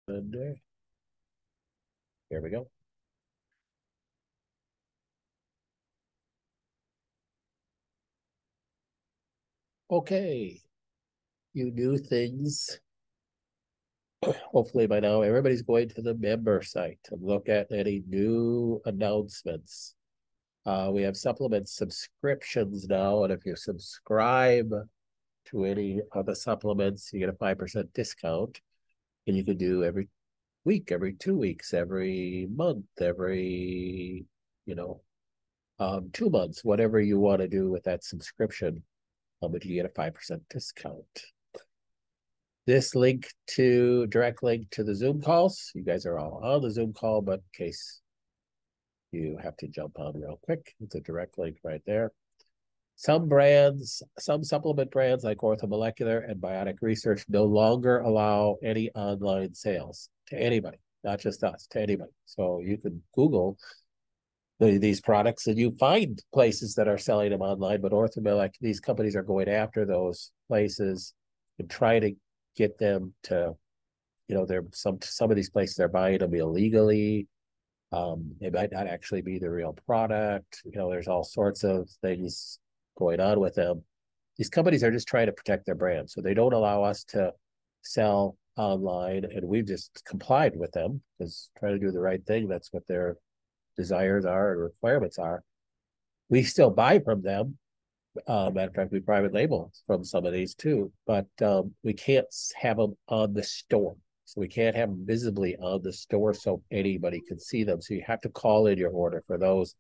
And here we go. Okay, you new things. Hopefully by now everybody's going to the member site to look at any new announcements. We have supplement subscriptions now, and if you subscribe to any of the supplements, you get a 5% discount. And you can do every week, every 2 weeks, every month, every, you know, 2 months, whatever you want to do with that subscription, but you get a 5% discount. This direct link to the Zoom calls. You guys are all on the Zoom call, but in case you have to jump on real quick, it's a direct link right there. Some supplement brands like Orthomolecular and Biotic Research no longer allow any online sales to anybody, not just us, to anybody. So you can Google these products and you find places that are selling them online, but these companies are going after those places and trying to get them to, they're some of these places are buying them illegally. It might not actually be the real product. There's all sorts of things going on with them. These companies are just trying to protect their brand, so they don't allow us to sell online, and we've just complied with them because trying to do the right thing. That's what their desires are and requirements are. We still buy from them. Matter of fact, we private label from some of these too, but we can't have them on the store. So we can't have them visibly on the store so anybody can see them. So you have to call in your order for those,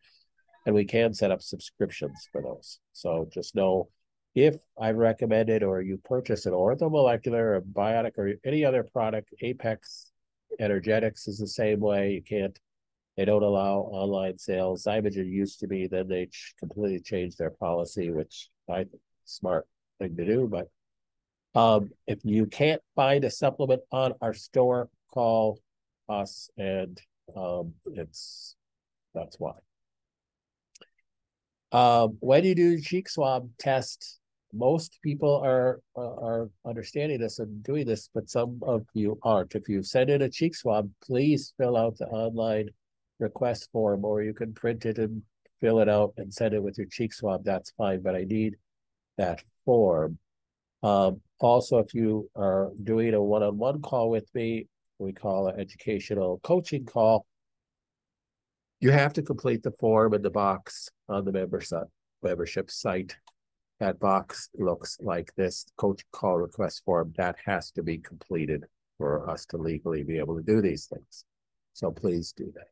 and we can set up subscriptions for those. So just know, if I recommend it or you purchase an Orthomolecular or Biotic or any other product, Apex Energetics is the same way. They don't allow online sales. Zymogen used to be, then they completely changed their policy, which I think is a smart thing to do. But if you can't find a supplement on our store, call us, and that's why. When you do cheek swab test, most people are understanding this and doing this, but some of you aren't. If you send in a cheek swab, please fill out the online request form, or you can print it and fill it out and send it with your cheek swab. That's fine, but I need that form. Also, if you are doing a one-on-one call with me, we call an educational coaching call, you have to complete the form in the box on the membership site. That box looks like this: coach call request form. That has to be completed for us to legally be able to do these things. So please do that.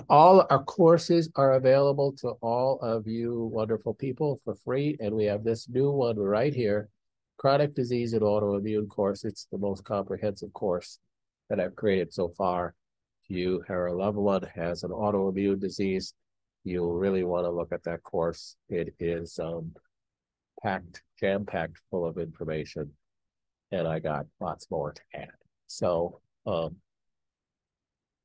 All our courses are available to all of you wonderful people for free, and we have this new one right here, Chronic Disease and Autoimmune course. It's the most comprehensive course that I've created so far. If you or a loved one has an autoimmune disease, you'll really want to look at that course. It is jam-packed full of information, and I got lots more to add. So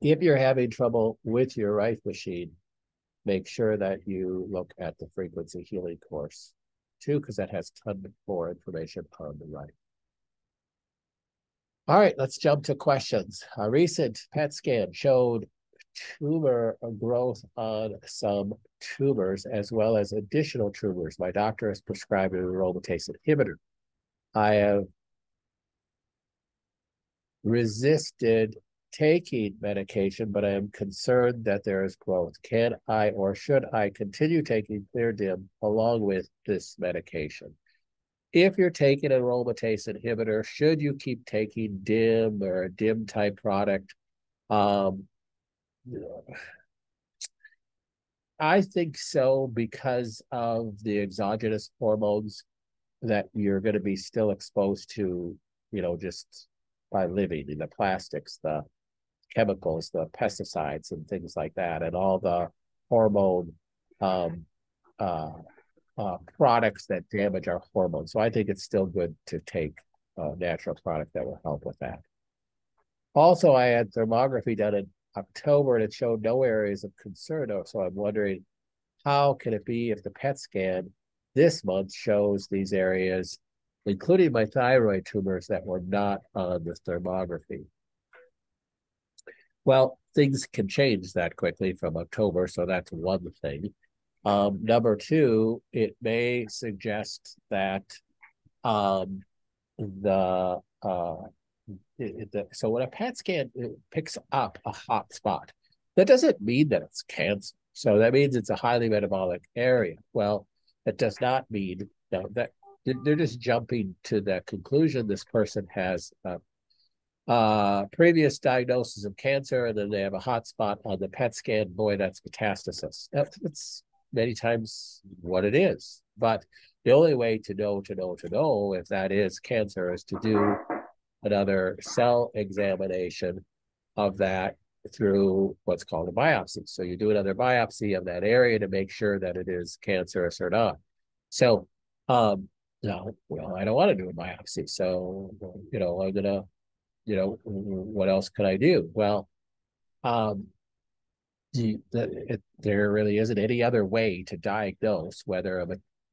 if you're having trouble with your Rife machine, make sure that you look at the frequency healing course too, because that has a ton more information on the Rife. All right, let's jump to questions. A recent PET scan showed tumor growth on some tumors as well as additional tumors. My doctor has prescribed an aromatase inhibitor. I have resisted taking medication, but I am concerned that there is growth. Can I or should I continue taking ClearDim along with this medication? If you're taking an aromatase inhibitor, should you keep taking DIM or a DIM type product? I think so, because of the exogenous hormones that you're going to be still exposed to, just by living, in the plastics, the chemicals, the pesticides and things like that, and all the hormone products that damage our hormones. So I think it's still good to take a natural product that will help with that. Also, I had thermography done in October and it showed no areas of concern. So I'm wondering, how can it be if the PET scan this month shows these areas including my thyroid tumors that were not on the thermography. Well, things can change that quickly from October, so that's one thing. Number two, it may suggest that um, the so when a PET scan picks up a hot spot, that doesn't mean that it's cancer. So that means it's a highly metabolic area. Well, that does not mean that they're just jumping to the conclusion this person has previous diagnosis of cancer, and then they have a hot spot on the PET scan. Boy, that's metastasis. That's many times what it is. But the only way to know if that is cancer is to do another cell examination of that through what's called a biopsy. So you do another biopsy of that area to make sure that it is cancerous or not. So, no, well, I don't want to do a biopsy. So, I'm gonna, what else could I do? Well, um, there really isn't any other way to diagnose whether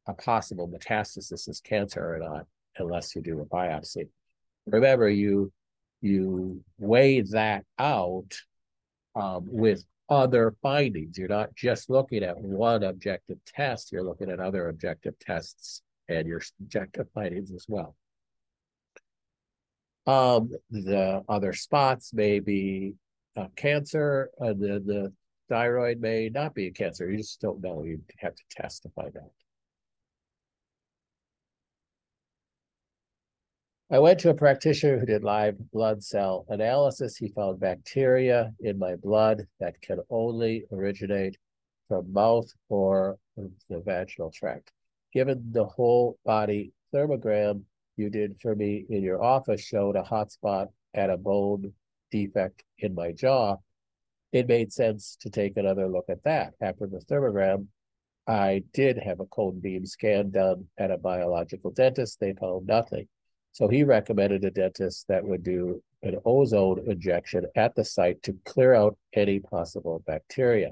a possible metastasis is cancer or not, unless you do a biopsy. Remember, you weigh that out with other findings. You're not just looking at one objective test, you're looking at other objective tests and your subjective findings as well. The other spots may be cancer, the thyroid may not be a cancer. You just don't know. You have to test to find out. I went to a practitioner who did live blood cell analysis. He found bacteria in my blood that can only originate from mouth or the vaginal tract. Given the whole body thermogram you did for me in your office showed a hotspot at a bone defect in my jaw, it made sense to take another look at that. After the thermogram, I did have a cone beam scan done at a biological dentist. They found nothing. So he recommended a dentist that would do an ozone injection at the site to clear out any possible bacteria.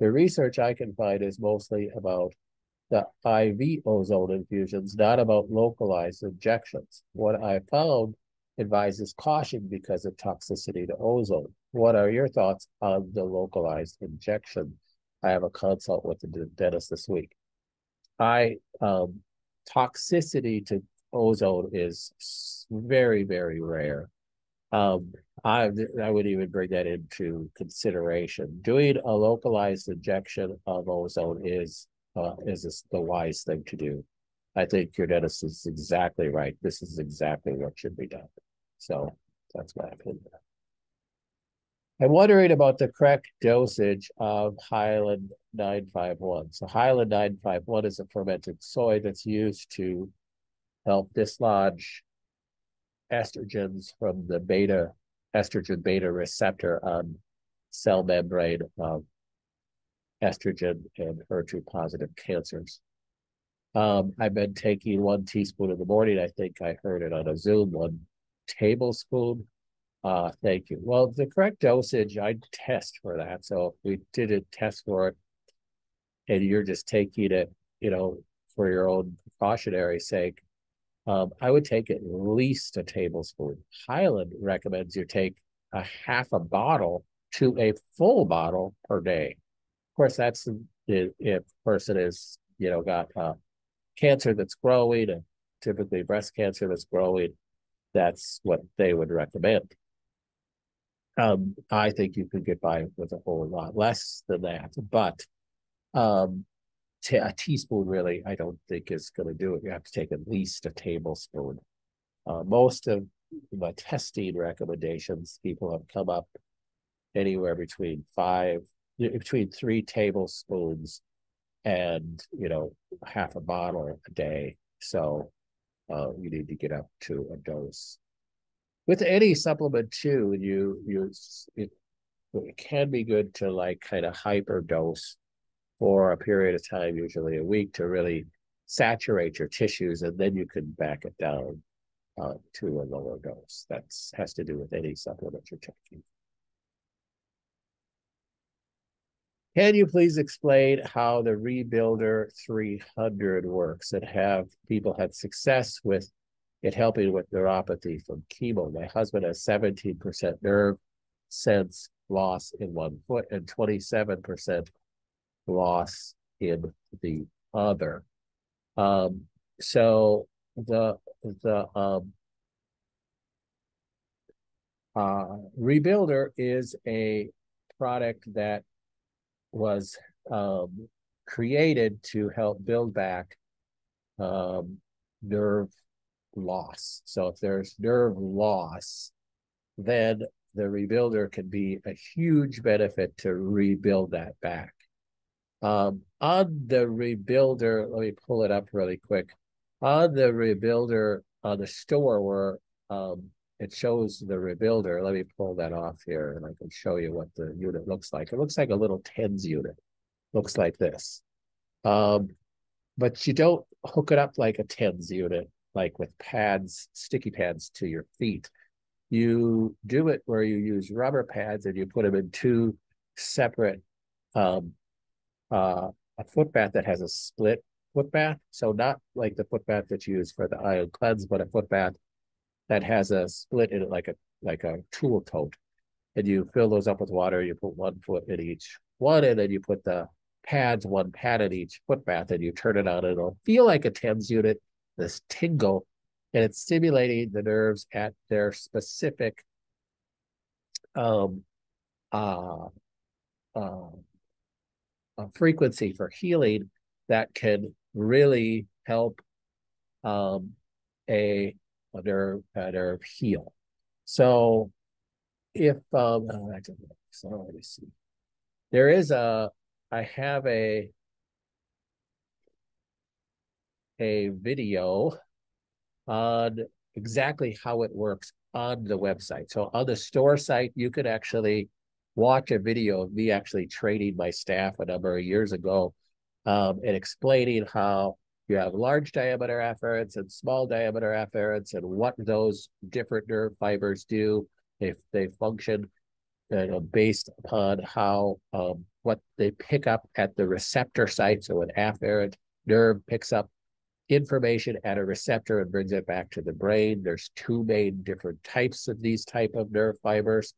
The research I can find is mostly about the IV ozone infusions, not about localized injections. What I found advises caution because of toxicity to ozone. What are your thoughts on the localized injection? I have a consult with the dentist this week. Toxicity to ozone is very, very rare. I would even bring that into consideration. Doing a localized injection of ozone is the wise thing to do. I think your dentist is exactly right. This is exactly what should be done. So that's my opinion. I'm wondering about the correct dosage of Hylandine 951. So Hylandine 951 is a fermented soy that's used to help dislodge estrogens from the estrogen beta receptor on cell membrane of estrogen and HER2 positive cancers. I've been taking 1 teaspoon in the morning. I think I heard it on a Zoom, 1 tablespoon. Thank you. Well, the correct dosage, I'd test for that. So if we did a test for it and you're just taking it, for your own precautionary sake, I would take at least a tablespoon. Hyland recommends you take a half a bottle to a full bottle per day. Of course, that's if a person is, got cancer that's growing, and typically breast cancer that's growing, that's what they would recommend. I think you could get by with a whole lot less than that, but a teaspoon really, I don't think is going to do it. You have to take at least a tablespoon. Most of my testing recommendations, people have come up anywhere between 3 tablespoons and half a bottle a day. So you need to get up to a dose. With any supplement too, it can be good to kind of hyper dose for a period of time, usually a week, to really saturate your tissues, and then you can back it down to a lower dose. That has to do with any supplement you're taking. Can you please explain how the Rebuilder 300 works and have people had success with in helping with neuropathy from chemo. My husband has 17% nerve sense loss in one foot and 27% loss in the other. So the Rebuilder is a product that was created to help build back nerve loss. So if there's nerve loss, then the Rebuilder can be a huge benefit to rebuild that back. On the Rebuilder, let me pull it up really quick. On the Rebuilder, on the store where it shows the Rebuilder, let me pull that off here and I can show you what the unit looks like. It looks like a little TENS unit. Looks like this. But you don't hook it up like a TENS unit, like with pads, sticky pads to your feet. You do it where you use rubber pads and you put them in two separate, a foot bath that has a split foot bath. So not like the foot bath that you use for the ion cleanse, but a foot bath that has a split in it like a tool tote. And you fill those up with water. You put 1 foot in each one, and then you put the pads, 1 pad in each foot bath, and you turn it on, and it'll feel like a TENS unit, this tingle, and it's stimulating the nerves at their specific frequency for healing that can really help a nerve heal. So if so let me see. There is I have a video on exactly how it works on the website. So on the store site, you could actually watch a video of me actually training my staff a number of years ago and explaining how you have large diameter afferents and small diameter afferents and what those different nerve fibers do if they function based upon how what they pick up at the receptor site. So an afferent nerve picks up information at a receptor and brings it back to the brain. There's 2 main different types of these type of nerve fibers,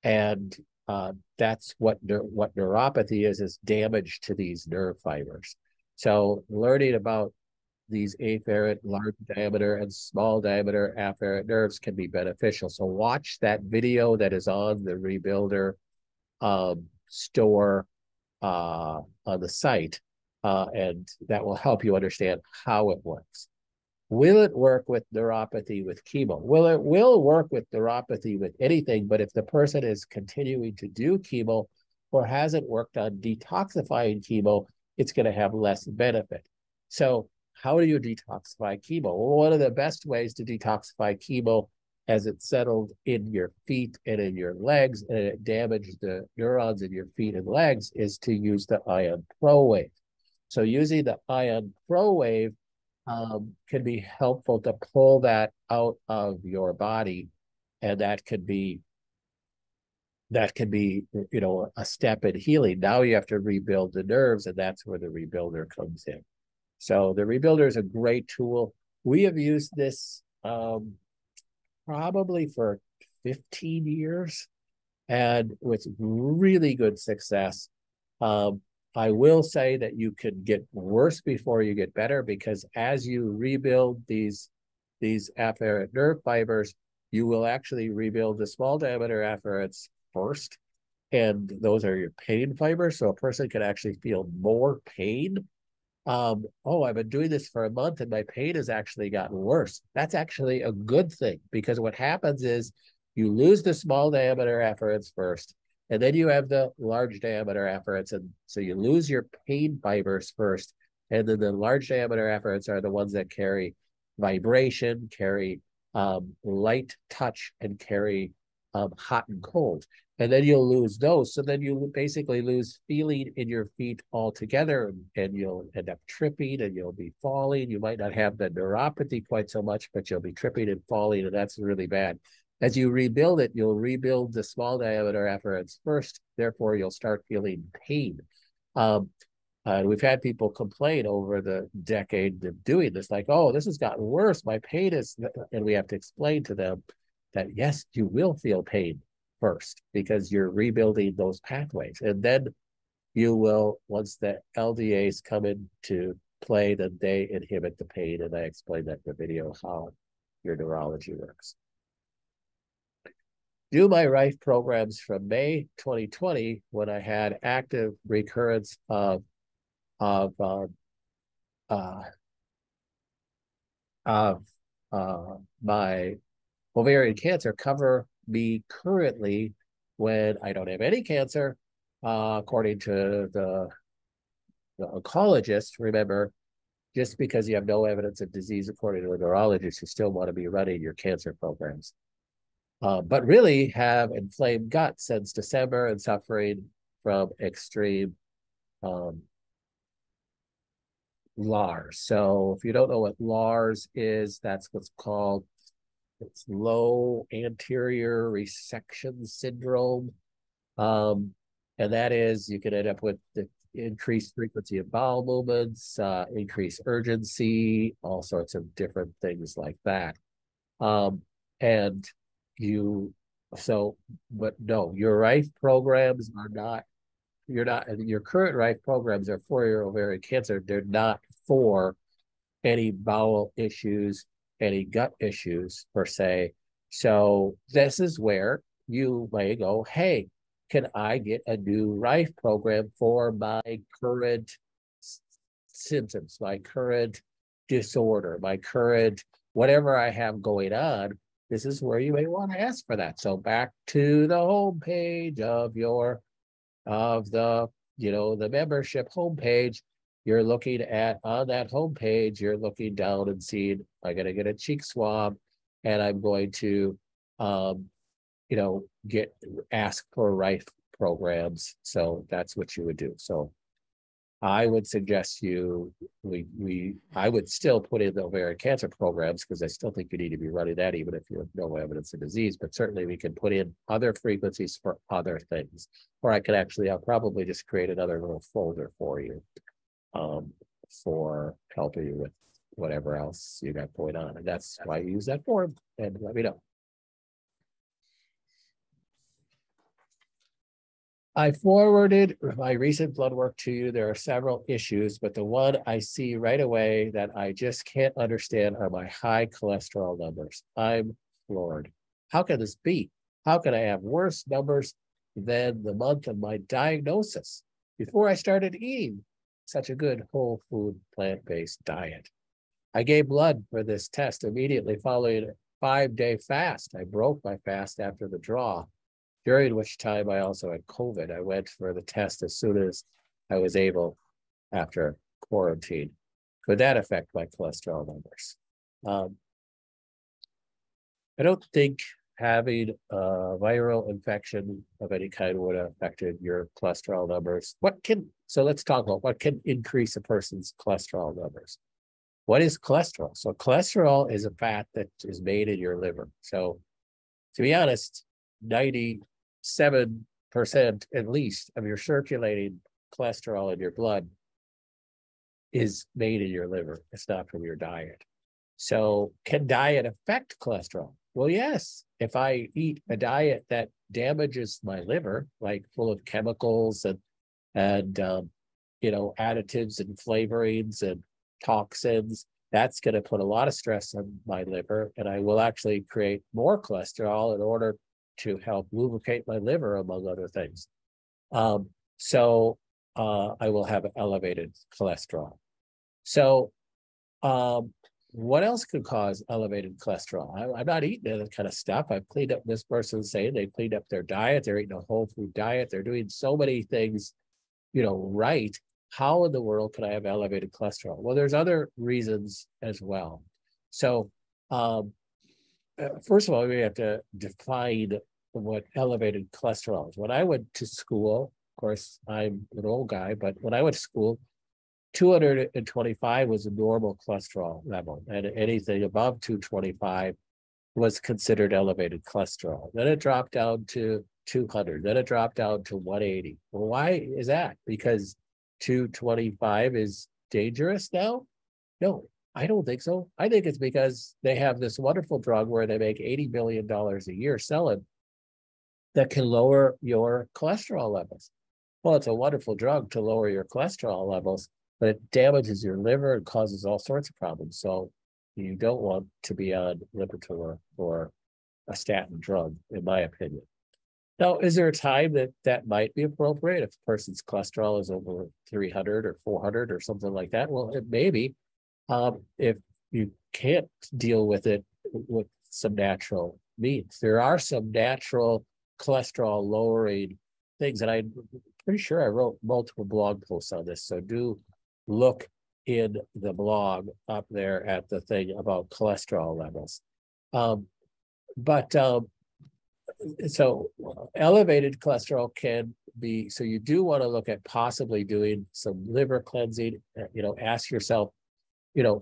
and that's what neuropathy is damage to these nerve fibers. So learning about these afferent, large diameter, and small diameter afferent nerves can be beneficial. So watch that video that is on the Rebuilder store on the site, and that will help you understand how it works. Will it work with neuropathy with chemo? Well, it will work with neuropathy with anything, but if the person is continuing to do chemo or hasn't worked on detoxifying chemo, it's going to have less benefit. So how do you detoxify chemo? Well, one of the best ways to detoxify chemo as it settled in your feet and in your legs and it damaged the neurons in your feet and legs is to use the ion pro wave. So using the ion pro wave can be helpful to pull that out of your body, and that could be a step in healing. Now you have to rebuild the nerves, and that's where the Rebuilder comes in. So the Rebuilder is a great tool. We have used this probably for 15 years and with really good success. I will say that you could get worse before you get better, because as you rebuild these afferent nerve fibers, you will actually rebuild the small diameter afferents first, and those are your pain fibers. So a person can actually feel more pain. Oh, I've been doing this for a month and my pain has actually gotten worse. That's actually a good thing, because what happens is you lose the small diameter afferents first, and then you have the large diameter afferents. And so you lose your pain fibers first. And then the large diameter afferents are the ones that carry vibration, carry light touch, and carry hot and cold. And then you'll lose those. So then you basically lose feeling in your feet altogether, and you'll end up tripping and you'll be falling. You might not have the neuropathy quite so much, but you'll be tripping and falling, and that's really bad. As you rebuild it, you'll rebuild the small diameter afferents first. Therefore, you'll start feeling pain. We've had people complain over the decade of doing this, like, oh, this has gotten worse. My pain is, and we have to explain to them that yes, you will feel pain first because you're rebuilding those pathways. And then you will, once the LDAs come into play, then they inhibit the pain. And I explained that in the video how your neurology works. Do my Rife programs from May 2020 when I had active recurrence of of uh, uh, of my ovarian cancer cover me currently when I don't have any cancer, according to the oncologist. Remember, just because you have no evidence of disease, according to a neurologist, you still want to be running your cancer programs. But really have inflamed gut since December and suffering from extreme LARS. So if you don't know what LARS is, that's what's called, it's low anterior resection syndrome. And that is, you can end up with the increased frequency of bowel movements, increased urgency, all sorts of different things like that. And you, so, but no, your Rife programs are not, your current Rife programs are for your ovarian cancer. They're not for any bowel issues, any gut issues per se. So this is where you may go, hey, can I get a new Rife program for my current symptoms, my current disorder, my current whatever I have going on? This is where you may want to ask for that. So back to the home page of the the membership homepage, you're looking at, on that homepage, you're looking down and seeing, I'm going to get a cheek swab and I'm going to, ask for Rife programs. So that's what you would do. So I would suggest I would still put in the ovarian cancer programs because I still think you need to be running that even if you have no evidence of disease, but certainly we can put in other frequencies for other things. Or I could actually, I'll probably just create another little folder for you for helping you with whatever else you got going on. And that's why you use that form, and let me know. I forwarded my recent blood work to you. There are several issues, but the one I see right away that I just can't understand are my high cholesterol numbers. I'm floored. How can this be? How can I have worse numbers than the month of my diagnosis before I started eating such a good whole food plant-based diet? I gave blood for this test immediately following a 5-day fast. I broke my fast after the draw, during which time I also had COVID. I went for the test as soon as I was able after quarantine. Could that affect my cholesterol numbers? I don't think having a viral infection of any kind would have affected your cholesterol numbers. So let's talk about what can increase a person's cholesterol numbers. What is cholesterol? So cholesterol is a fat that is made in your liver. So to be honest, 97% at least of your circulating cholesterol in your blood is made in your liver. It's not from your diet. So can diet affect cholesterol? Well, yes. If I eat a diet that damages my liver, like full of chemicals and additives and flavorings and toxins, that's going to put a lot of stress on my liver, and I will actually create more cholesterol in order to help lubricate my liver, among other things. So I will have elevated cholesterol. So what else could cause elevated cholesterol? I'm not eating that kind of stuff. I've cleaned up, this person saying they cleaned up their diet. They're eating a whole food diet. They're doing so many things, right. How in the world could I have elevated cholesterol? Well, there's other reasons as well. So first of all, we have to define what elevated cholesterol is. When I went to school, of course, I'm an old guy, but when I went to school, 225 was a normal cholesterol level, and anything above 225 was considered elevated cholesterol. Then it dropped down to 200. Then it dropped down to 180. Well, why is that? Because 225 is dangerous now? No, I don't think so. I think it's because they have this wonderful drug where they make $80 billion a year selling that can lower your cholesterol levels. Well, it's a wonderful drug to lower your cholesterol levels, but it damages your liver and causes all sorts of problems. So you don't want to be on Lipitor or a statin drug, in my opinion. Now, is there a time that that might be appropriate if a person's cholesterol is over 300 or 400 or something like that? Well, it may be. If you can't deal with it with some natural means. There are some natural cholesterol lowering things, and I'm pretty sure I wrote multiple blog posts on this. So do look in the blog up there at the thing about cholesterol levels. So elevated cholesterol can be, so you do want to look at possibly doing some liver cleansing. Ask yourself,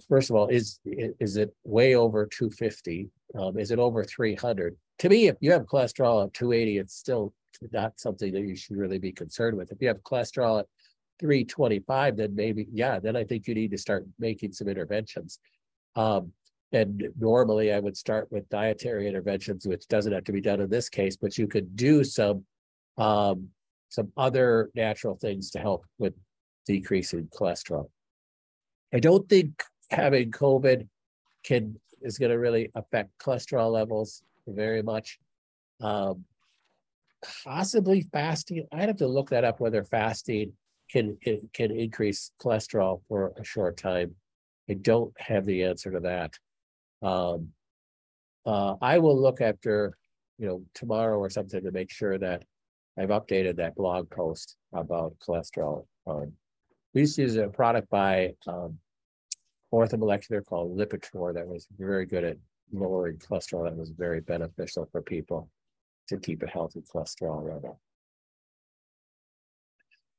first of all, is it way over 250? Is it over 300? To me, if you have cholesterol at 280, it's still not something that you should really be concerned with. If you have cholesterol at 325, then maybe, then I think you need to start making some interventions. And normally I would start with dietary interventions, which doesn't have to be done in this case, but you could do some other natural things to help with decreasing cholesterol. I don't think having COVID is going to really affect cholesterol levels very much. Possibly fasting. I'd have to look that up, whether fasting can increase cholesterol for a short time. I don't have the answer to that. I will look after, tomorrow or something to make sure that I've updated that blog post about cholesterol. We used to use a product by orthomolecular called Lipitor that was very good at lowering cholesterol. That was very beneficial for people to keep a healthy cholesterol level.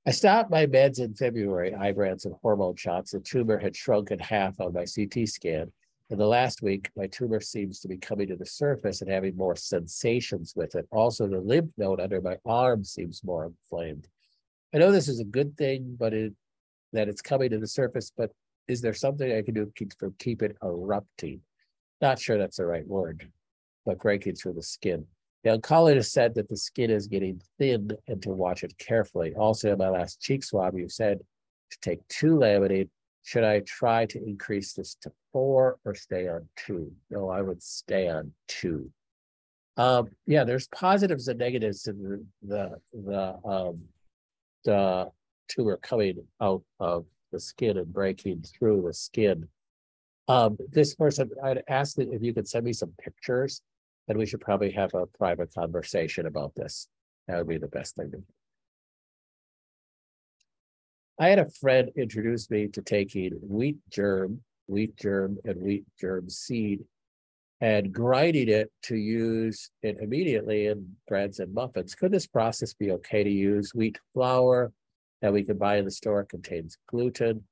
I stopped my meds in February, Ibrance and hormone shots. The tumor had shrunk in half on my CT scan. In the last week, my tumor seems to be coming to the surface and having more sensations with it. Also, the lymph node under my arm seems more inflamed. I know this is a good thing, but that it's coming to the surface, but is there something I can do to keep it erupting? Not sure that's the right word, but breaking through the skin. The oncologist said that the skin is getting thin and to watch it carefully. Also, in my last cheek swab, you said to take 2 laminate. Should I try to increase this to 4 or stay on 2? No, I would stay on 2. There's positives and negatives in the tumor coming out of the skin and breaking through the skin. This person, I'd ask that if you could send me some pictures, and we should probably have a private conversation about this. That would be the best thing to do. I had a friend introduce me to taking wheat germ, and wheat germ seed and grinding it to use it immediately in breads and muffins. Could this process be okay to use? Wheat flour that we can buy in the store contains gluten,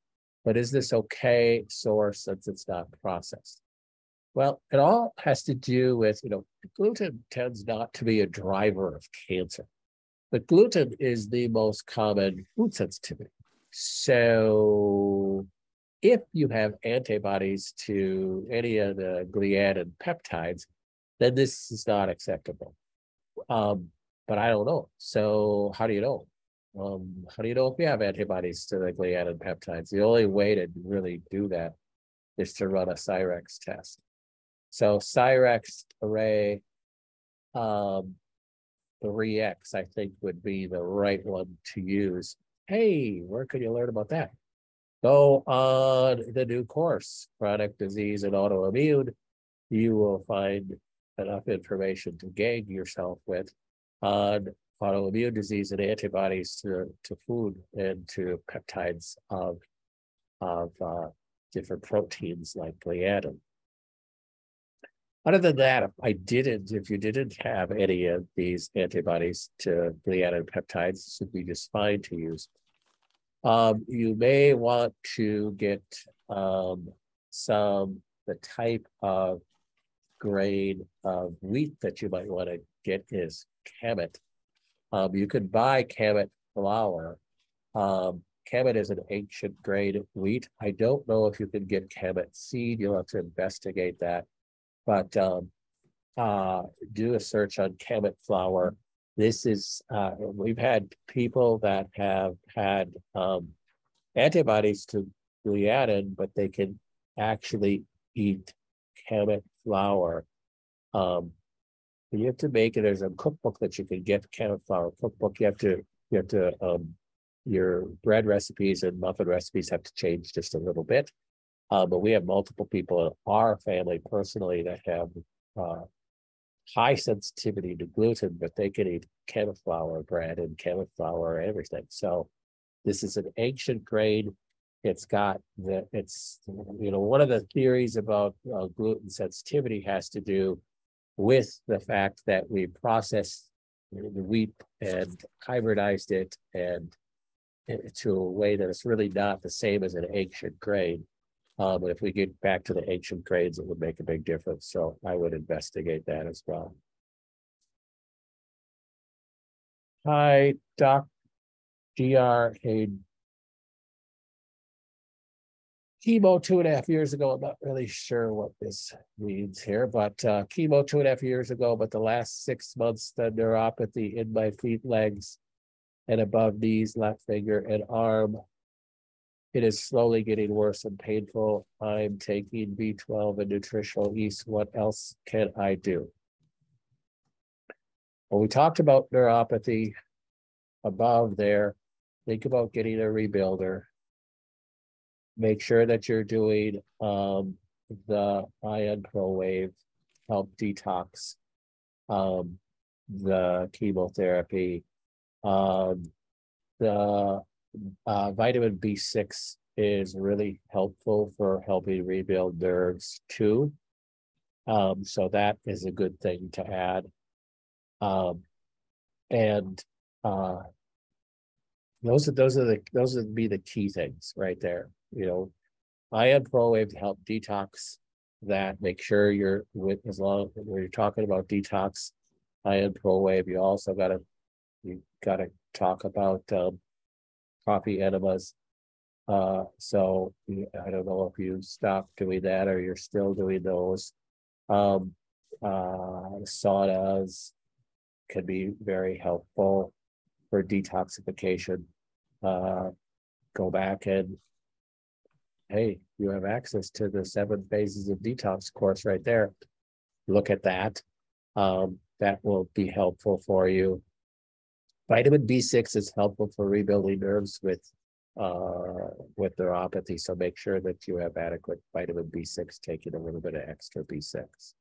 but is this okay source since it's not processed? Well, it all has to do with, gluten tends not to be a driver of cancer, but gluten is the most common food sensitivity. So if you have antibodies to any of the gliadin peptides, then this is not acceptable. But I don't know. So how do you know? How do you know if you have antibodies to the gliadin peptides? The only way to really do that is to run a Cyrex test. So Cyrex array 3X, I think, would be the right one to use. Hey, where can you learn about that? Go on the new course, Chronic Disease and Autoimmune. You will find enough information to gag yourself with on autoimmune disease and antibodies to food and to peptides of different proteins like gliadin. Other than that, if you didn't have any of these antibodies to gliadin peptides, this would be just fine to use. You may want to get the type of grain of wheat that you might want to get is kamut. You could buy kamut flour, Kemet is an ancient grain wheat. I don't know if you can get Kemet seed. You'll have to investigate that. But do a search on Kemet flour. This is, we've had people that have had antibodies to gliadin, but they can actually eat Kemet flour. You have to make it. There's a cookbook that you can get, Kemet flour cookbook. You have to your bread recipes and muffin recipes have to change just a little bit. But we have multiple people in our family personally that have high sensitivity to gluten, but they can eat Kemet flour bread and Kemet flour and everything. So this is an ancient grain. It's got one of the theories about gluten sensitivity has to do with the fact that we processed the wheat and hybridized it and to a way that it's really not the same as an ancient grain. But if we get back to the ancient grains, it would make a big difference. So I would investigate that as well. Hi, Doc Dr. Chemo 2.5 years ago. I'm not really sure what this means here, but chemo 2.5 years ago, but the last 6 months, the neuropathy in my feet, legs, and above knees, left finger, and arm. It is slowly getting worse and painful. I'm taking B12 and nutritional yeast. What else can I do? Well, we talked about neuropathy above there. Think about getting a rebuilder. Make sure that you're doing the ion pro wave, help detox, the chemotherapy, the vitamin B6 is really helpful for helping rebuild nerves too. So that is a good thing to add. Those would be the key things right there. Ion pro wave to help detox that. Make sure you're when you're talking about detox, ion pro wave. You also gotta talk about coffee enemas. So I don't know if you stopped doing that or you're still doing those. Saunas can be very helpful for detoxification. Go back and, hey, you have access to the 7 phases of detox course right there. Look at that. That will be helpful for you. Vitamin B6 is helpful for rebuilding nerves with neuropathy. So make sure that you have adequate vitamin B6, taking a little bit of extra B6.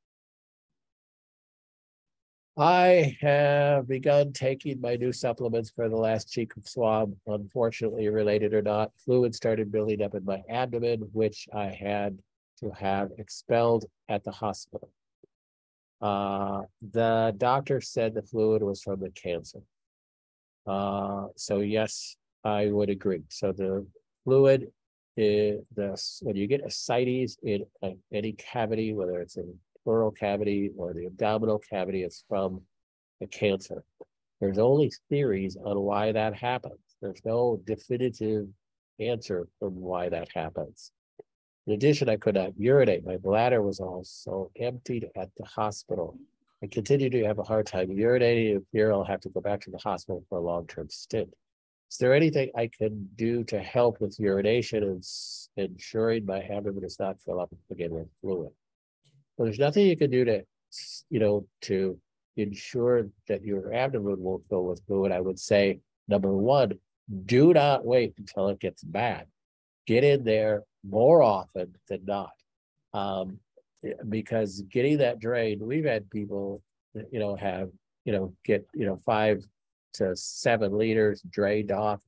I have begun taking my new supplements for the last cheek swab. Unfortunately, related or not, fluid started building up in my abdomen, which I had to have expelled at the hospital. The doctor said the fluid was from the cancer. So yes, I would agree. So the fluid is when you get ascites in any cavity, whether it's in pleural cavity or the abdominal cavity, it's from the cancer. There's only theories on why that happens. There's no definitive answer from why that happens. In addition, I could not urinate. My bladder was also emptied at the hospital. I continue to have a hard time urinating and fear I'll have to go back to the hospital for a long-term stint. Is there anything I can do to help with urination and ensuring my abdomen does not fill up again with fluid? Well, there's nothing you can do to ensure that your abdomen won't fill with fluid. I would say, number one, do not wait until it gets bad. Get in there more often than not. Because getting that drained, we've had people, get 5 to 7 liters drained off,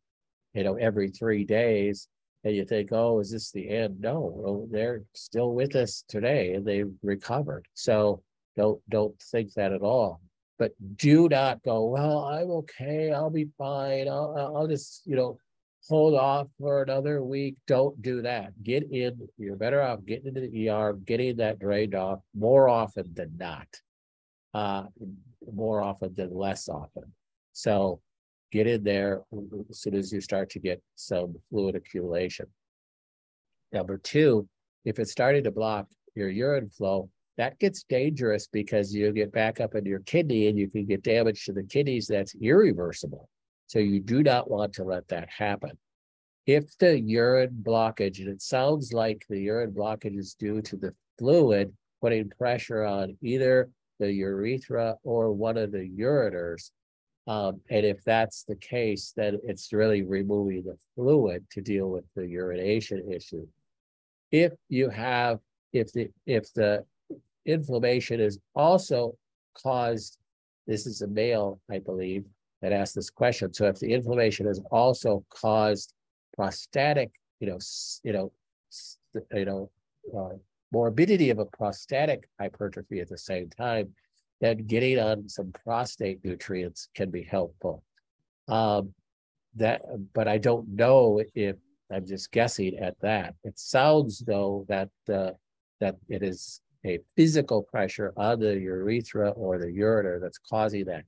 every 3 days. And you think, oh, is this the end? No, they're still with us today and they've recovered. So don't think that at all. But do not go, well, I'm okay, I'll be fine. I'll just, hold off for another week. Don't do that. Get in. You're better off getting into the ER, getting that drained off more often than not. More often than less often. So get in there as soon as you start to get some fluid accumulation. Number two, if it's starting to block your urine flow, that gets dangerous because you get back up into your kidney and you can get damage to the kidneys that's irreversible. So you do not want to let that happen. If the urine blockage, and it sounds like the urine blockage is due to the fluid putting pressure on either the urethra or one of the ureters, and if that's the case, then it's really removing the fluid to deal with the urination issue. If the inflammation is also caused, this is a male, I believe, that asked this question. So if the inflammation has also caused prostatic, morbidity of a prostatic hypertrophy at the same time, then getting on some prostate nutrients can be helpful. But I don't know if, I'm just guessing at that. It sounds though that it is a physical pressure on the urethra or the ureter that's causing that.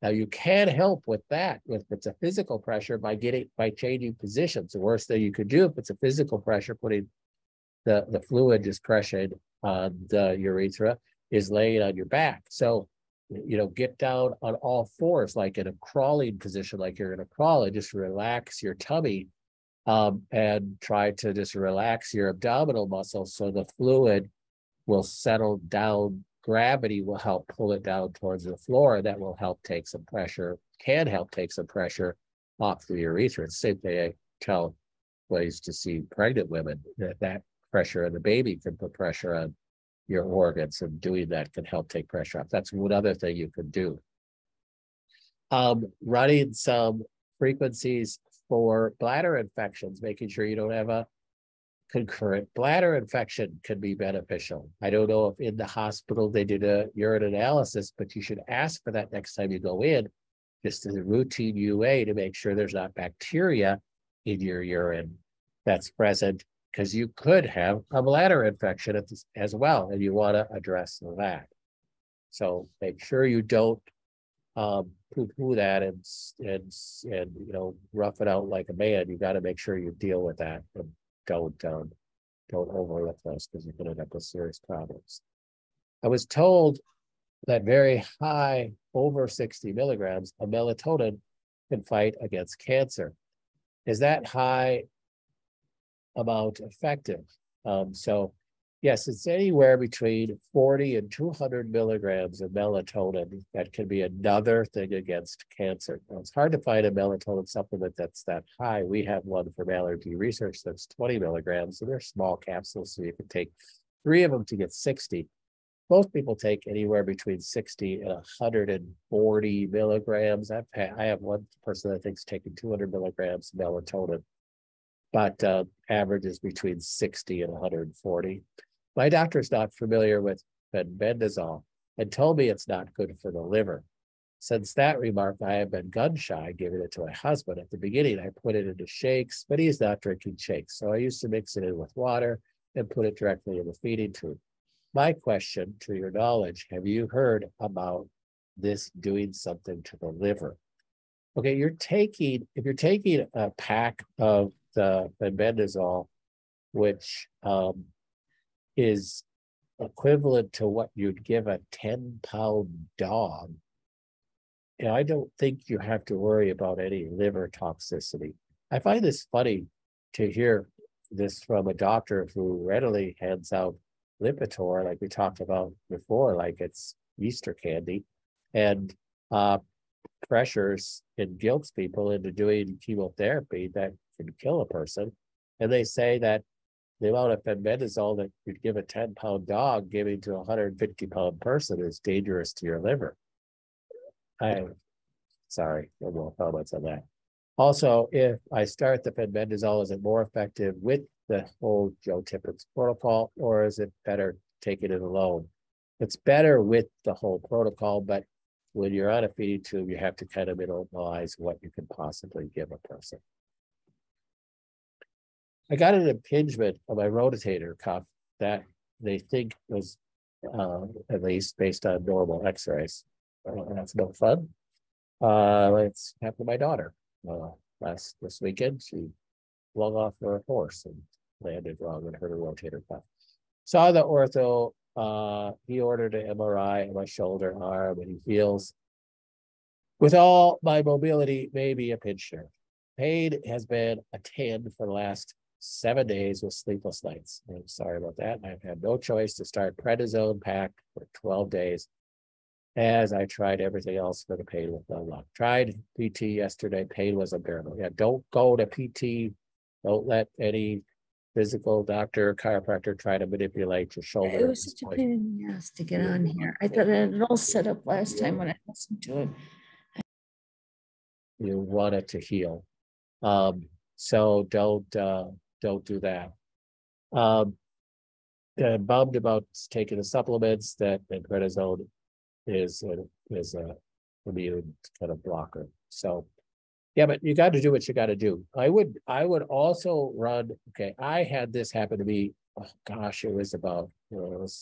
Now you can help with that if it's a physical pressure by changing positions. The worst thing you could do if it's a physical pressure, putting the fluid just pressured on the urethra, is laying on your back. So, get down on all fours, like in a crawling position, like you're going to crawl, and just relax your tummy and try to just relax your abdominal muscles so the fluid will settle down. Gravity will help pull it down towards the floor. That will help take some pressure, can help take some pressure off the urethra. It's the same thing I tell ways to see pregnant women, that pressure on the baby can put pressure on your organs, and doing that can help take pressure off. That's one other thing you can do. Running some frequencies for bladder infections, making sure you don't have a concurrent bladder infection can be beneficial. I don't know if in the hospital they did a urine analysis, but you should ask for that next time you go in, just as a routine UA, to make sure there's not bacteria in your urine that's present, because you could have a bladder infection as well, and you want to address that. So make sure you don't poo-poo that and rough it out like a man. You got to make sure you deal with that, and don't overlook those, because you're going to end up with serious problems. I was told that very high, over 60 milligrams of melatonin can fight against cancer. Is that high amount effective? So yes, it's anywhere between 40 and 200 milligrams of melatonin. That can be another thing against cancer. Now, it's hard to find a melatonin supplement that's that high. We have one from allergy research that's 20 milligrams, so they're small capsules, so you can take 3 of them to get 60. Most people take anywhere between 60 and 140 milligrams. I have one person that I think is taking 200 milligrams of melatonin, but average is between 60 and 140. My doctor's not familiar with fenbendazole and told me it's not good for the liver. Since that remark, I have been gun shy giving it to my husband. At the beginning, I put it into shakes, but he's not drinking shakes. So I used to mix it in with water and put it directly in the feeding tube. My question, to your knowledge, have you heard about this doing something to the liver? Okay, if you're taking a pack of the fenbendazole, which is equivalent to what you'd give a 10-pound dog, I don't think you have to worry about any liver toxicity. I find this funny to hear this from a doctor who readily hands out Lipitor, like we talked about before, like it's Easter candy, and pressures and guilts people into doing chemotherapy that can kill a person. And they say that the amount of fenbendazole that you'd give a 10-pound dog giving to a 150-pound person is dangerous to your liver. Sorry, no more comments on that. Also, if I start the fenbendazole, is it more effective with the whole Joe Tippett's protocol, or is it better taking it alone? It's better with the whole protocol, but when you're on a feeding tube, you have to kind of minimize what you can possibly give a person. I got an impingement on my rotator cuff that they think was, at least based on normal x-rays. That's no fun. It's happened to my daughter. This weekend, she flung off her horse and landed wrong and hurt her rotator cuff. Saw the ortho. He ordered an MRI on my shoulder, arm, and he feels, with all my mobility, maybe a pinch nerve. Pain has been a 10 for the last 7 days with sleepless nights. I'm sorry about that. I've had no choice to start prednisone pack for 12 days as I tried everything else for the pain with no luck. Tried PT yesterday. Pain was unbearable. Yeah, don't go to PT. Don't let any physical doctor, chiropractor try to manipulate your shoulder. It was such a pain in the ass to get on here. I thought I had it all set up last time when I listened to it. You want it to heal. So don't do that. I'm bummed about taking the supplements that prednisone is a immune kind of blocker. So yeah, but you got to do what you got to do. I would also run. Okay, I had this happen to me. Oh gosh, it was about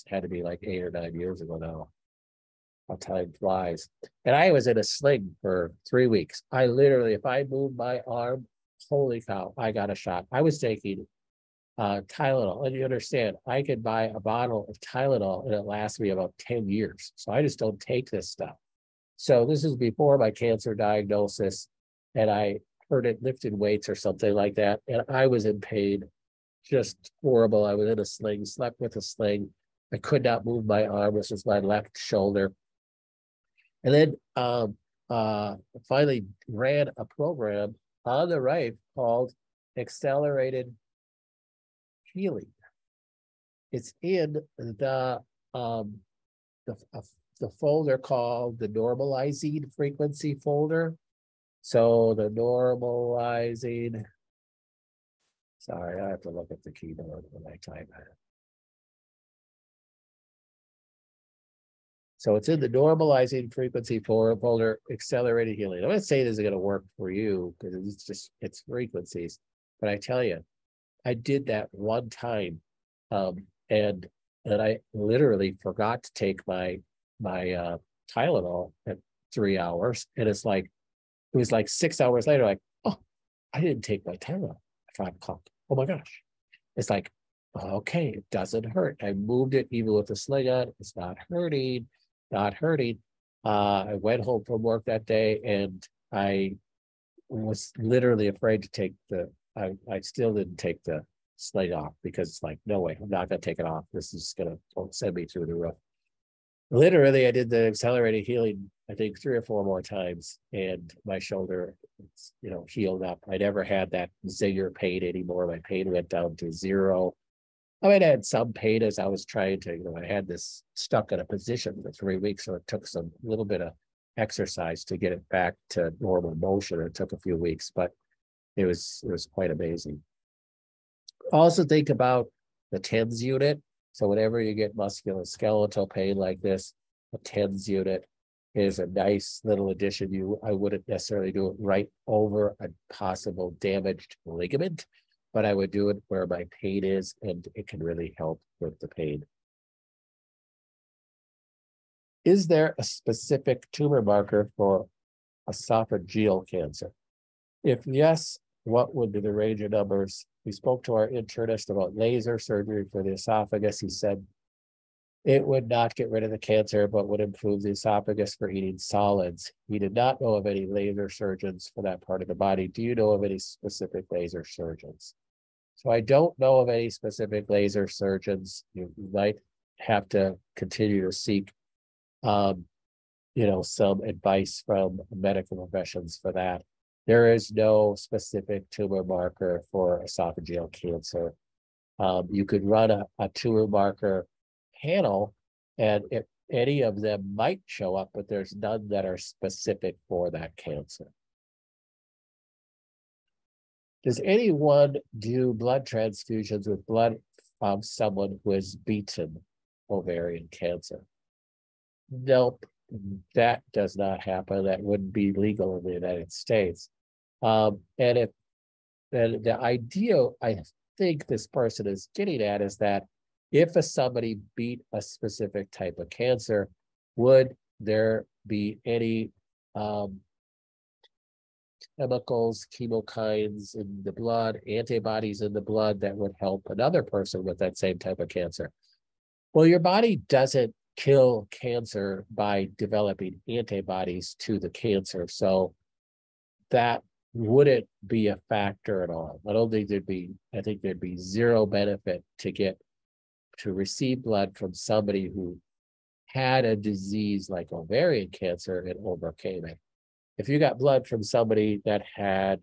had to be like 8 or 9 years ago now. How time flies. And I was in a sling for 3 weeks. I literally, if I moved my arm, holy cow, I got a shot. I was taking Tylenol. And you understand, I could buy a bottle of Tylenol and it lasts me about 10 years. So I just don't take this stuff. So this is before my cancer diagnosis. And I heard it lifted weights or something like that. And I was in pain, just horrible. I was in a sling, slept with a sling. I could not move my arm. This was my left shoulder. And then finally ran a program on the right called Accelerated Healing. It's in the folder called the normalizing frequency folder. So the normalizing, sorry, I have to look at the keyboard when I type it. So it's in the normalizing frequency folder, accelerated healing. I'm not saying this is going to work for you because it's frequencies, but I tell you, I did that one time, and I literally forgot to take my Tylenol at 3 hours, and it was like 6 hours later, like, oh, I didn't take my Tylenol at 5 o'clock. Oh my gosh. It's like, okay, it doesn't hurt. I moved it even with the sling on. It's not hurting. I went home from work that day and I was literally afraid to take I still didn't take the sling off because it's like, no way, I'm not going to take it off. This is going to send me through the roof. Literally, I did the accelerated healing, I think 3 or 4 more times, and my shoulder, healed up. I never had that zinger pain anymore. My pain went down to 0. I mean, I had some pain as I was trying to, I had this stuck in a position for 3 weeks, so it took some little bit of exercise to get it back to normal motion. It took a few weeks, but it was quite amazing. Also think about the TENS unit. So whenever you get musculoskeletal pain like this, a TENS unit is a nice little addition. I wouldn't necessarily do it right over a possible damaged ligament, but I would do it where my pain is, and it can really help with the pain. Is there a specific tumor marker for esophageal cancer? If yes, what would be the range of numbers? We spoke to our internist about laser surgery for the esophagus. He said it would not get rid of the cancer, but would improve the esophagus for eating solids. He did not know of any laser surgeons for that part of the body. Do you know of any specific laser surgeons? So I don't know of any specific laser surgeons. You might have to continue to seek, some advice from medical professions for that. There is no specific tumor marker for esophageal cancer. You could run a tumor marker panel, and any of them might show up, but there's none that are specific for that cancer. Does anyone do blood transfusions with blood from someone who has beaten ovarian cancer? Nope, that does not happen. That wouldn't be legal in the United States. And the idea I think this person is getting at is that if somebody beat a specific type of cancer, would there be any chemicals, chemokines in the blood, antibodies in the blood that would help another person with that same type of cancer. Well, your body doesn't kill cancer by developing antibodies to the cancer. So that wouldn't be a factor at all. I think there'd be zero benefit to receive blood from somebody who had a disease like ovarian cancer and overcame it. If you got blood from somebody that had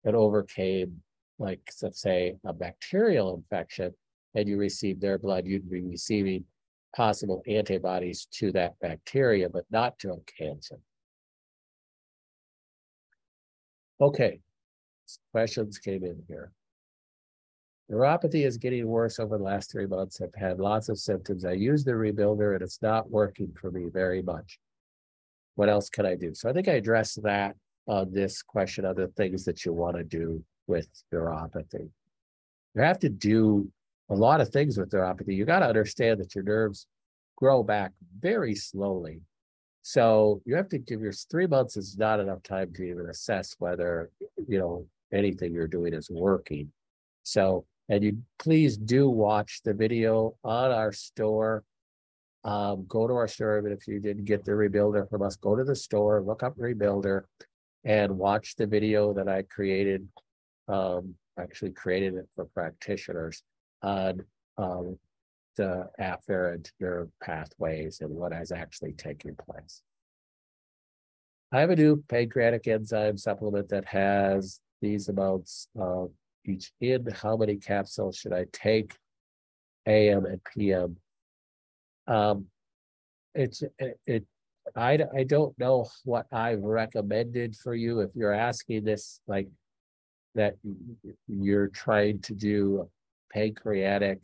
and overcame, like, let's say, a bacterial infection, and you received their blood, you'd be receiving possible antibodies to that bacteria, but not to a cancer. Okay, questions came in here. Neuropathy is getting worse over the last 3 months. I've had lots of symptoms. I use the rebuilder and it's not working for me very much. What else can I do? So I think I addressed that on this question, other things that you want to do with neuropathy. You have to do a lot of things with neuropathy. You got to understand that your nerves grow back very slowly. So you have to give your 3 months is not enough time to even assess whether, anything you're doing is working. So, and you please do watch the video on our store. Go to our store, even if you didn't get the rebuilder from us, go to the store, look up rebuilder and watch the video that I created. Actually created it for practitioners on the afferent nerve pathways and what is actually taking place. I have a new pancreatic enzyme supplement that has these amounts of each in. How many capsules should I take, AM and PM? I don't know what I've recommended for you. If you're asking this, like that you're trying to do pancreatic,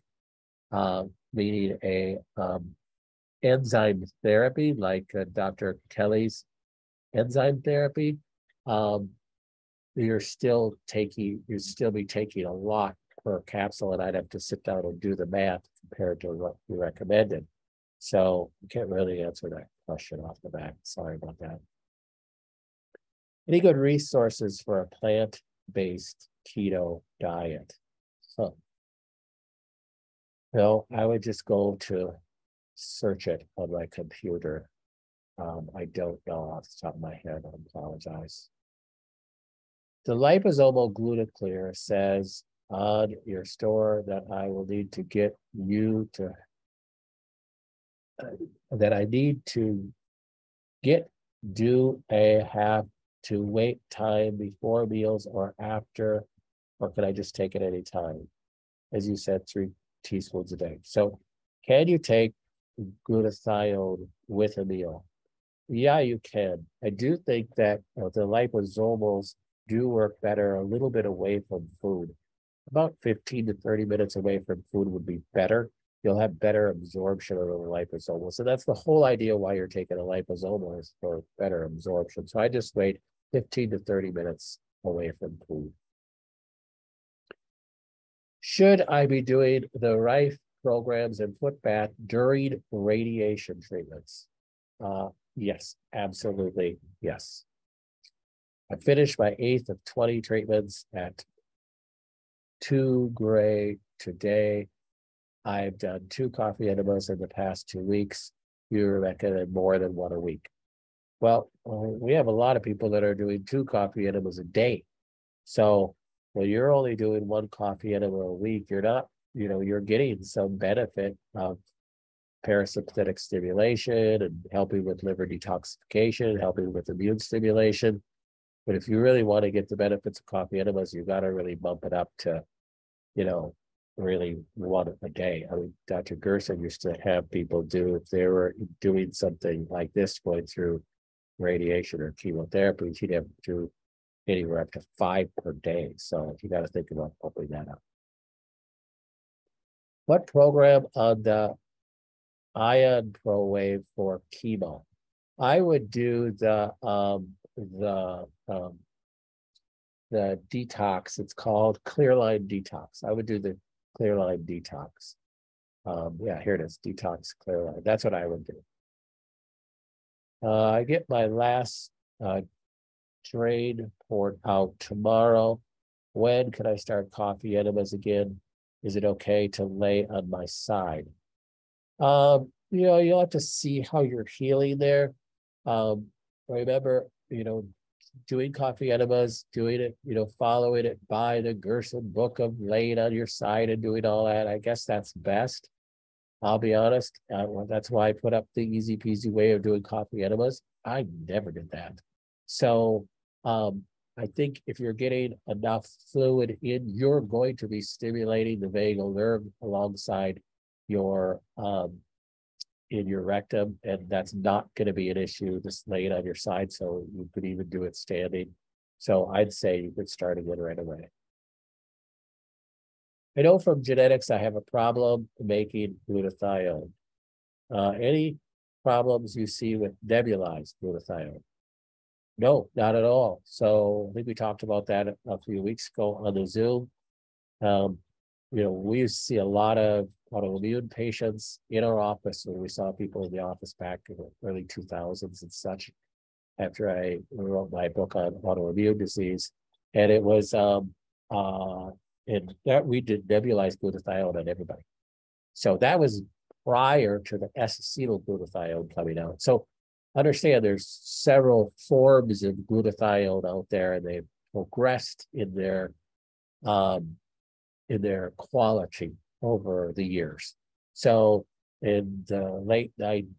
meaning a enzyme therapy, like Dr. Kelly's enzyme therapy, you'll still be taking a lot per capsule, and I'd have to sit down and do the math compared to what you recommended. So I can't really answer that question off the bat. Sorry about that. Any good resources for a plant-based keto diet? No, I would just go to search it on my computer. I don't know off the top of my head. I apologize. The liposomal glutathione says on your store that I will need to get you to that I need to have to wait time before meals or after, or can I just take it any time? As you said, 3 teaspoons a day. So can you take glutathione with a meal? Yeah, you can. I do think that the liposomals do work better a little bit away from food. About 15 to 30 minutes away from food would be better. You'll have better absorption of the liposomal. So that's the whole idea why you're taking a liposomal, is for better absorption. So I just wait 15 to 30 minutes away from food. Should I be doing the Rife programs and foot bath during radiation treatments? Yes, absolutely, yes. I finished my 8th of 20 treatments at 2 gray today. I've done 2 coffee enemas in the past 2 weeks. You recommend more than 1 a week. Well, we have a lot of people that are doing 2 coffee enemas a day. So when you're only doing 1 coffee enema a week, you're not, you're getting some benefit of parasympathetic stimulation and helping with liver detoxification, helping with immune stimulation. But if you really want to get the benefits of coffee enemas, you got to really bump it up to, really 1 a day. I mean, Dr. Gerson used to have people do, if they were doing something like this, going through radiation or chemotherapy, he'd have to do anywhere up to 5 per day. So you got to think about bumping that up. What program on the Ion Pro Wave for chemo? I would do the detox. It's called Clearline Detox. I would do the Clearline Detox. Yeah, here it is, Detox Clearline. That's what I would do. I get my last drain, poured out tomorrow. When can I start coffee enemas again? Is it okay to lay on my side? You'll have to see how you're healing there. Remember, doing coffee enemas, doing it, following it by the Gerson book of laying on your side and doing all that. I guess that's best. I'll be honest. That's why I put up the easy peasy way of doing coffee enemas. I never did that. So I think if you're getting enough fluid in, you're going to be stimulating the vagal nerve alongside your in your rectum, and that's not going to be an issue. Just lay it on your side, so you could even do it standing. So I'd say you could start it right away. I know from genetics I have a problem making glutathione. Any problems you see with nebulized glutathione? No, not at all. So I think we talked about that a few weeks ago on the Zoom. We used to see a lot of autoimmune patients in our office when we saw people in the office back in the early 2000s and such, after I wrote my book on autoimmune disease. And it was, and that we did nebulized glutathione on everybody. So that was prior to the S-acetyl glutathione coming out. So understand there's several forms of glutathione out there, and they've progressed in their quality over the years. So in the late 90s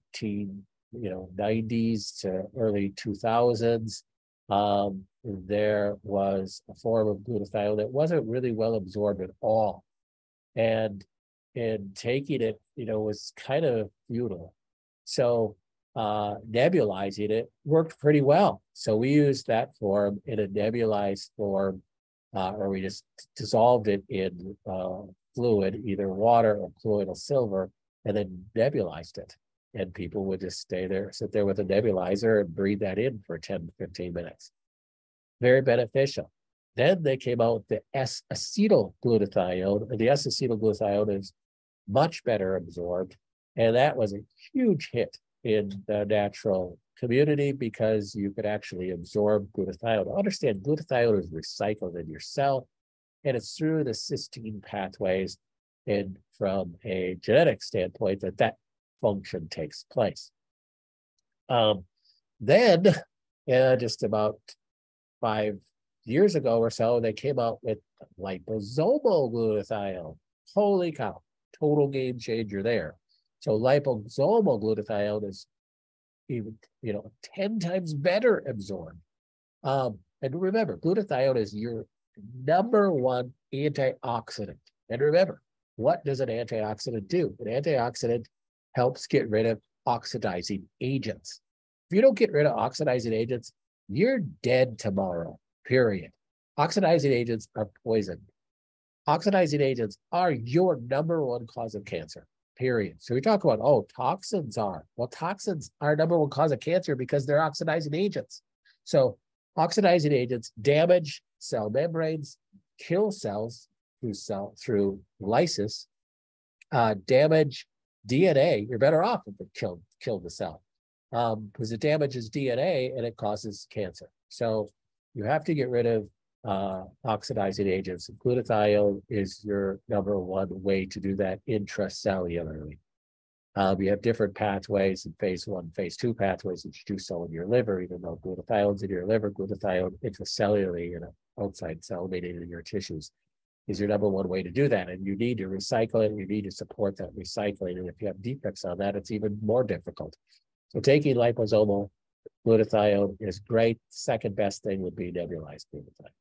to early 2000s, there was a form of glutathione that wasn't really well absorbed at all. And taking it, was kind of futile. So nebulizing it worked pretty well. So we used that form in a nebulized form, or we just dissolved it in fluid, either water or colloidal silver, and then nebulized it. And people would just sit there with a nebulizer and breathe that in for 10 to 15 minutes. Very beneficial. Then they came out with the S-acetyl glutathione, and the S-acetyl glutathione is much better absorbed. And that was a huge hit in the natural community because you could actually absorb glutathione. Understand, glutathione is recycled in your cell, and it's through the cysteine pathways, and from a genetic standpoint that function takes place. Then, just about 5 years ago or so, they came out with liposomal glutathione. Holy cow, total game changer there. So liposomal glutathione is even 10 times better absorbed. And remember, glutathione is your number one antioxidant. And remember, what does an antioxidant do? An antioxidant helps get rid of oxidizing agents. If you don't get rid of oxidizing agents, you're dead tomorrow, period. Oxidizing agents are poison. Oxidizing agents are your number one cause of cancer, period. So we talk about, toxins are. Well, toxins are number one cause of cancer because they're oxidizing agents. So oxidizing agents damage cell membranes, kill cells through lysis, damage DNA. You're better off if it killed the cell, because it damages DNA and it causes cancer. So you have to get rid of oxidizing agents. Glutathione is your number one way to do that intracellularly. You have different pathways in phase 1, phase 2 pathways that you do so in your liver, even though glutathione's in your liver, glutathione intracellularly in an outside cell, meaning in your tissues, is your number one way to do that. And you need to recycle it, and you need to support that recycling. And if you have defects on that, it's even more difficult. So taking liposomal glutathione is great. Second best thing would be nebulized glutathione.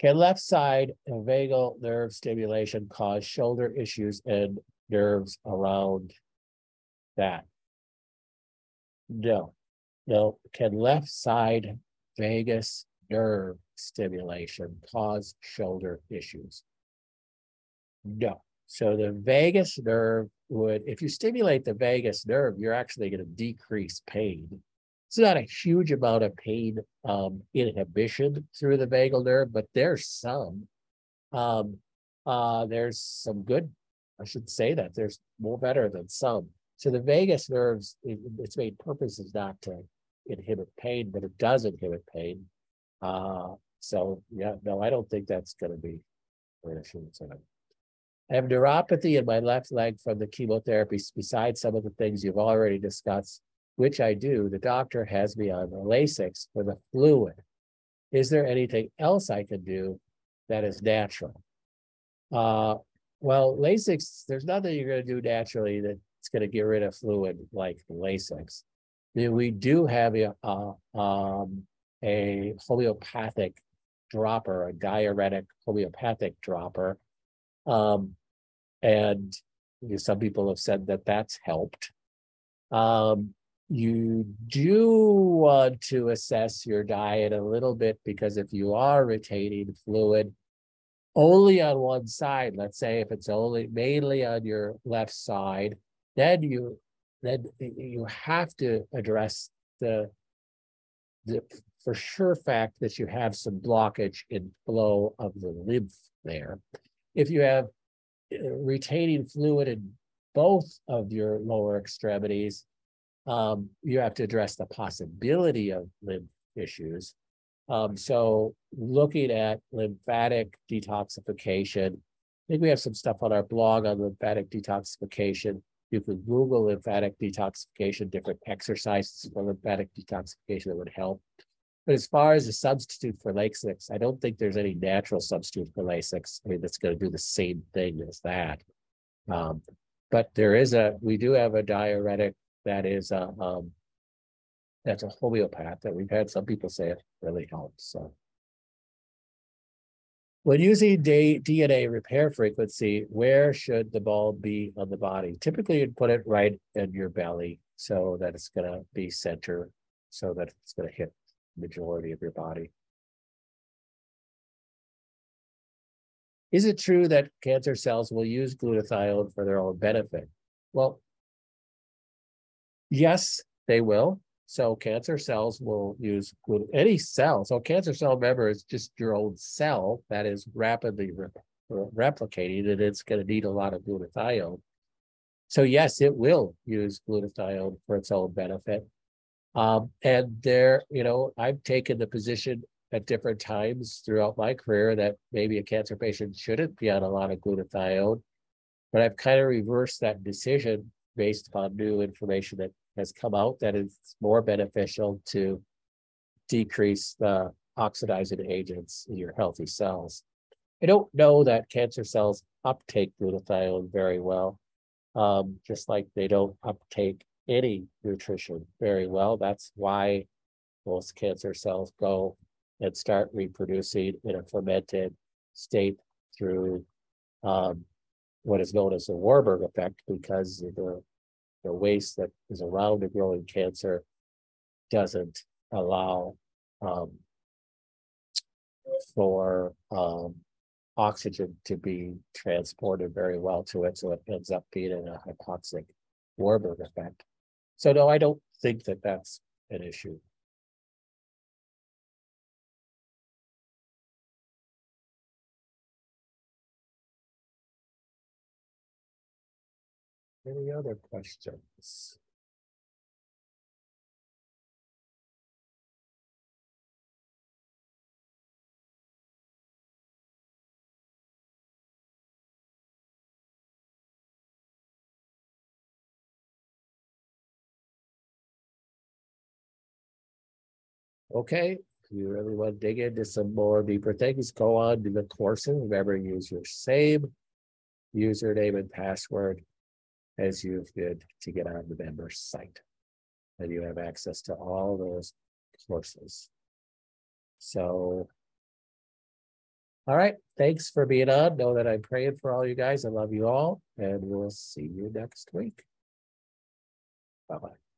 Can left side vagal nerve stimulation cause shoulder issues and nerves around that? No. Can left side vagus nerve stimulation cause shoulder issues? No. So the vagus nerve if you stimulate the vagus nerve, you're actually going to decrease pain. It's not a huge amount of pain inhibition through the vagal nerve, but there's some. There's some good, I should say that there's more better than some. So the vagus nerves, its main purpose is not to inhibit pain, but it does inhibit pain. So yeah, no, I don't think that's going to be an issue. I have neuropathy in my left leg from the chemotherapy, besides some of the things you've already discussed, which I do. The doctor has me on the Lasix for the fluid. Is there anything else I can do that is natural? Well, Lasix, there's nothing you're going to do naturally that's going to get rid of fluid like Lasix. We do have a homeopathic dropper, a diuretic homeopathic dropper. And some people have said that that's helped. You do want to assess your diet a little bit, because if you are retaining fluid only on one side, let's say if it's only mainly on your left side, then you have to address the for sure fact that you have some blockage in flow of the lymph there. If you have retaining fluid in both of your lower extremities, you have to address the possibility of lymph issues. So looking at lymphatic detoxification, I think we have some stuff on our blog on lymphatic detoxification. You can Google lymphatic detoxification, different exercises for lymphatic detoxification that would help. But as far as a substitute for Lasix, I don't think there's any natural substitute for Lasix. I mean, that's going to do the same thing as that. But we do have a diuretic that is that's a homeopath that we've had some people say it really helps. So when using DNA repair frequency, where should the ball be on the body? Typically, you'd put it right in your belly so that it's going to be center, so that it's going to hit the majority of your body. Is it true that cancer cells will use glutathione for their own benefit? Well, yes, they will. So cancer cells will use any cell. So cancer cell, remember, is just your own cell that is rapidly replicating, and it's going to need a lot of glutathione. So yes, it will use glutathione for its own benefit. And there, I've taken the position at different times throughout my career that maybe a cancer patient shouldn't be on a lot of glutathione, but I've kind of reversed that decision based upon new information that has come out that it's more beneficial to decrease the oxidizing agents in your healthy cells. I don't know that cancer cells uptake glutathione very well, just like they don't uptake any nutrition very well. That's why most cancer cells go and start reproducing in a fermented state through what is known as the Warburg effect, because the waste that is around a growing cancer doesn't allow for oxygen to be transported very well to it, so it ends up being in a hypoxic Warburg effect. So no, I don't think that that's an issue. Any other questions? Okay, if you really want to dig into some more deeper things, go on to the courses. Remember, use your same username and password as you did to get on the member site. And you have access to all those courses. So, all right, thanks for being on. Know that I'm praying for all you guys. I love you all, and we'll see you next week. Bye-bye.